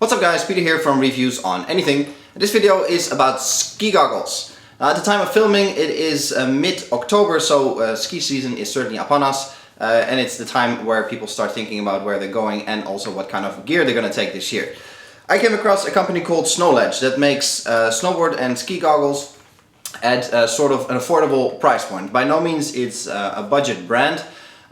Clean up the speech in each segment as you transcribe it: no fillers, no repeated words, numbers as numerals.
What's up guys, Peter here from Reviews on Anything. This video is about ski goggles. At the time of filming it is mid-October, so ski season is certainly upon us. And it's the time where people start thinking about where they're going and also what kind of gear they're going to take this year. I came across a company called SNOWLEDGE that makes snowboard and ski goggles at sort of an affordable price point. By no means it's a budget brand.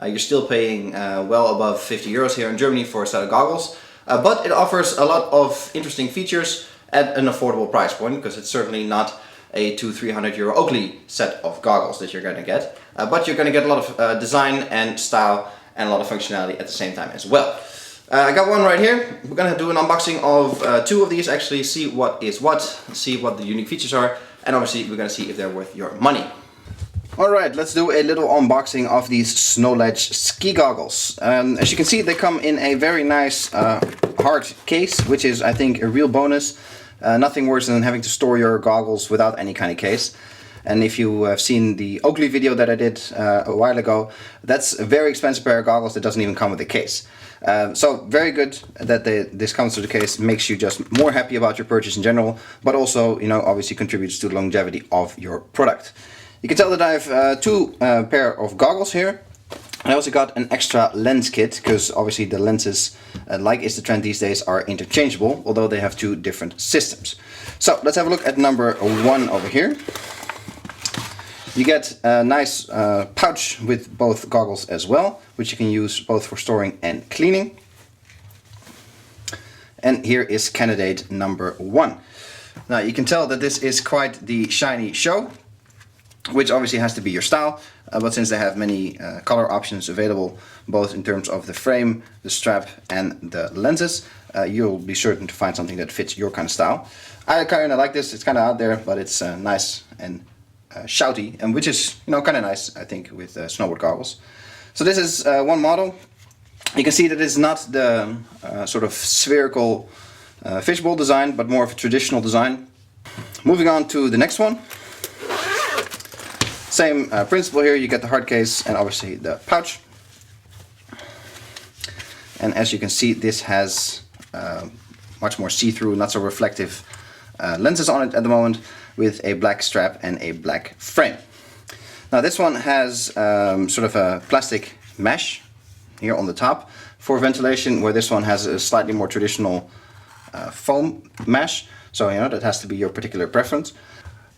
You're still paying well above 50 euros here in Germany for a set of goggles. But it offers a lot of interesting features at an affordable price point, because it's certainly not a 200-300 euro Oakley set of goggles that you're going to get. But you're going to get a lot of design and style and a lot of functionality at the same time as well. I got one right here. We're going to do an unboxing of two of these, actually see what is what, see what the unique features are, and obviously we're going to see if they're worth your money. Alright, let's do a little unboxing of these SNOWLEDGE ski goggles. As you can see, they come in a very nice hard case, which is, I think, a real bonus. Nothing worse than having to store your goggles without any kind of case. And if you have seen the Oakley video that I did a while ago, that's a very expensive pair of goggles that doesn't even come with a case. So very good that this comes with a case, makes you just more happy about your purchase in general, but also, you know, obviously contributes to the longevity of your product. You can tell that I have two pair of goggles here. I also got an extra lens kit, because obviously the lenses, like is the trend these days, are interchangeable, although they have two different systems. So let's have a look at number one over here. You get a nice pouch with both goggles as well, which you can use both for storing and cleaning. And here is candidate number one. Now you can tell that this is quite the shiny show, which obviously has to be your style, but since they have many color options available, both in terms of the frame, the strap and the lenses, you'll be certain to find something that fits your kind of style. I kind of like this. It's kind of out there, but it's nice and shouty, and which is, you know, kind of nice, I think, with snowboard goggles. So this is one model. You can see that it's not the sort of spherical fishbowl design, but more of a traditional design. Moving on to the next one. Same principle here. You get the hard case and obviously the pouch. And as you can see, this has much more see-through, not so reflective lenses on it at the moment, with a black strap and a black frame. Now this one has sort of a plastic mesh here on the top for ventilation, where this one has a slightly more traditional foam mesh. So, you know, that has to be your particular preference.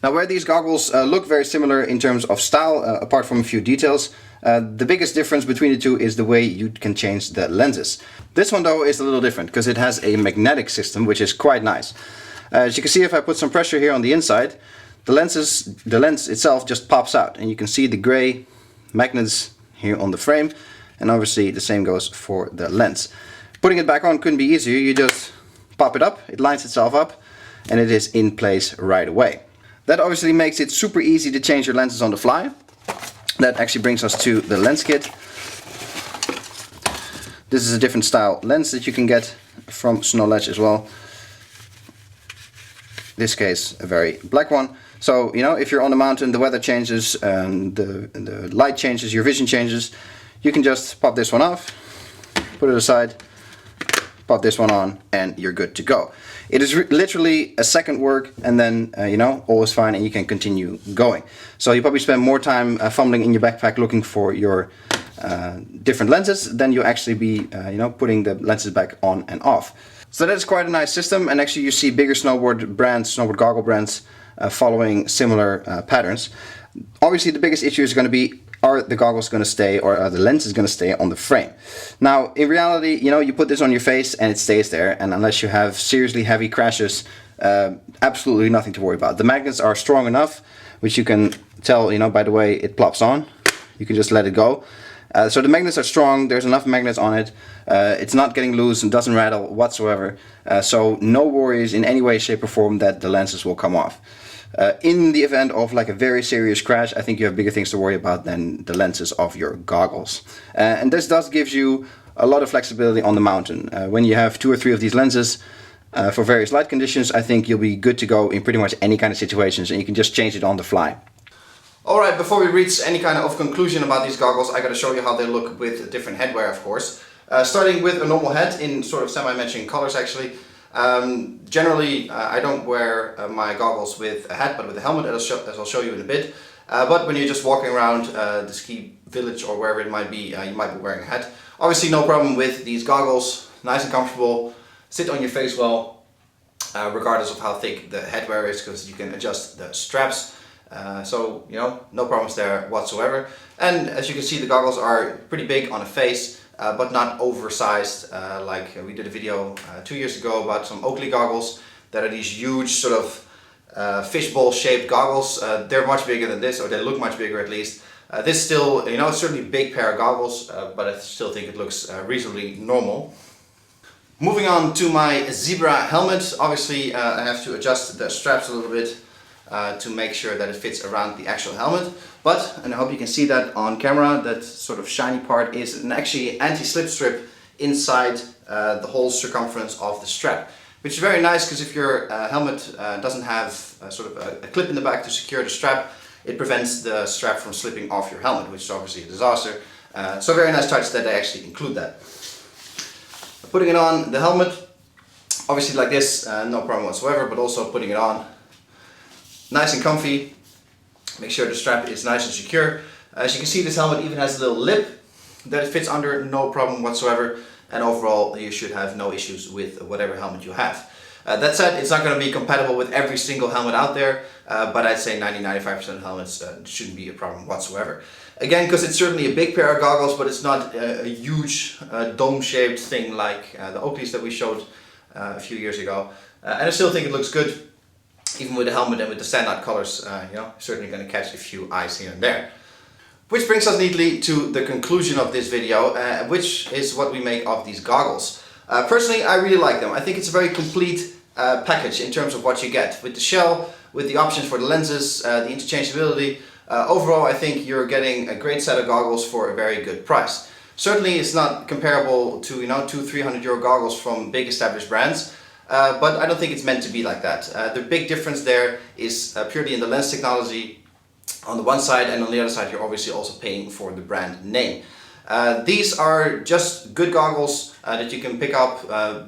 Now, where these goggles look very similar in terms of style, apart from a few details, the biggest difference between the two is the way you can change the lenses. This one though is a little different, because it has a magnetic system, which is quite nice. As you can see, if I put some pressure here on the inside, the lens itself just pops out, and you can see the gray magnets here on the frame, and obviously the same goes for the lens. Putting it back on couldn't be easier. You just pop it up, it lines itself up, and it is in place right away. That obviously makes it super easy to change your lenses on the fly. That actually brings us to the lens kit. This is a different style lens that you can get from SNOWLEDGE as well. This case, a very black one. So, you know, if you're on the mountain, the weather changes, and the light changes, your vision changes, you can just pop this one off, put it aside, pop this one on, and you're good to go. It is literally a second work, and then, you know, all is fine and you can continue going. So you probably spend more time fumbling in your backpack looking for your different lenses than you actually be, you know, putting the lenses back on and off. So that is quite a nice system, and actually you see bigger snowboard brands, snowboard goggle brands, following similar patterns. Obviously the biggest issue is going to be, are the goggles going to stay, or are the lenses going to stay on the frame? Now, in reality, you know, you put this on your face and it stays there, and unless you have seriously heavy crashes, absolutely nothing to worry about. The magnets are strong enough, which you can tell, you know, by the way it plops on. You can just let it go. So the magnets are strong, there's enough magnets on it, it's not getting loose and doesn't rattle whatsoever, so no worries in any way, shape or form that the lenses will come off. In the event of like a very serious crash, I think you have bigger things to worry about than the lenses of your goggles. And this does give you a lot of flexibility on the mountain. When you have 2 or 3 of these lenses for various light conditions, I think you'll be good to go in pretty much any kind of situations, and you can just change it on the fly. Alright, before we reach any kind of conclusion about these goggles, I gotta show you how they look with different headwear, of course. Starting with a normal head in sort of semi-matching colors actually. Generally, I don't wear my goggles with a hat, but with a helmet, as I'll show you in a bit. But when you're just walking around the ski village or wherever it might be, you might be wearing a hat. Obviously no problem with these goggles, nice and comfortable, sit on your face well, regardless of how thick the headwear is, because you can adjust the straps. So, you know, no problems there whatsoever. And as you can see, the goggles are pretty big on the face, but not oversized, like we did a video 2 years ago about some Oakley goggles that are these huge sort of fishbowl shaped goggles. They're much bigger than this, or they look much bigger at least. This still, you know, it's certainly a big pair of goggles, but I still think it looks reasonably normal. Moving on to my zebra helmet, obviously I have to adjust the straps a little bit to make sure that it fits around the actual helmet. But, and I hope you can see that on camera, that sort of shiny part is an actually anti-slip strip inside the whole circumference of the strap. Which is very nice, because if your helmet doesn't have sort of a clip in the back to secure the strap, it prevents the strap from slipping off your helmet, which is obviously a disaster. So very nice touch that they actually include that. Putting it on the helmet, obviously like this, no problem whatsoever, but also putting it on nice and comfy. Make sure the strap is nice and secure. As you can see, this helmet even has a little lip that it fits under, no problem whatsoever. And overall, you should have no issues with whatever helmet you have. That said, it's not going to be compatible with every single helmet out there, but I'd say 90-95% of helmets shouldn't be a problem whatsoever. Again, because it's certainly a big pair of goggles, but it's not a huge dome-shaped thing like the Oakleys that we showed a few years ago. And I still think it looks good, even with the helmet and with the standout colors. You know, certainly going to catch a few eyes here and there. Which brings us neatly to the conclusion of this video, which is what we make of these goggles. Personally, I really like them. I think it's a very complete package in terms of what you get. With the shell, with the options for the lenses, the interchangeability. Overall, I think you're getting a great set of goggles for a very good price. Certainly, it's not comparable to, you know, €200-300 goggles from big established brands. But I don't think it's meant to be like that. The big difference there is purely in the lens technology on the one side, and on the other side you're obviously also paying for the brand name. These are just good goggles that you can pick up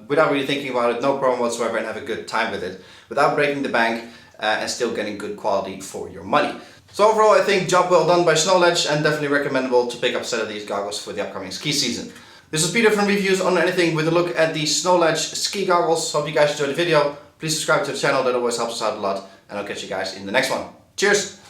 without really thinking about it, no problem whatsoever, and have a good time with it without breaking the bank and still getting good quality for your money. So overall, I think job well done by SNOWLEDGE, and definitely recommendable to pick up a set of these goggles for the upcoming ski season. This is Peter from Reviews on Anything with a look at the SNOWLEDGE ski goggles. Hope you guys enjoyed the video. Please subscribe to the channel, that always helps us out a lot, and I'll catch you guys in the next one. Cheers!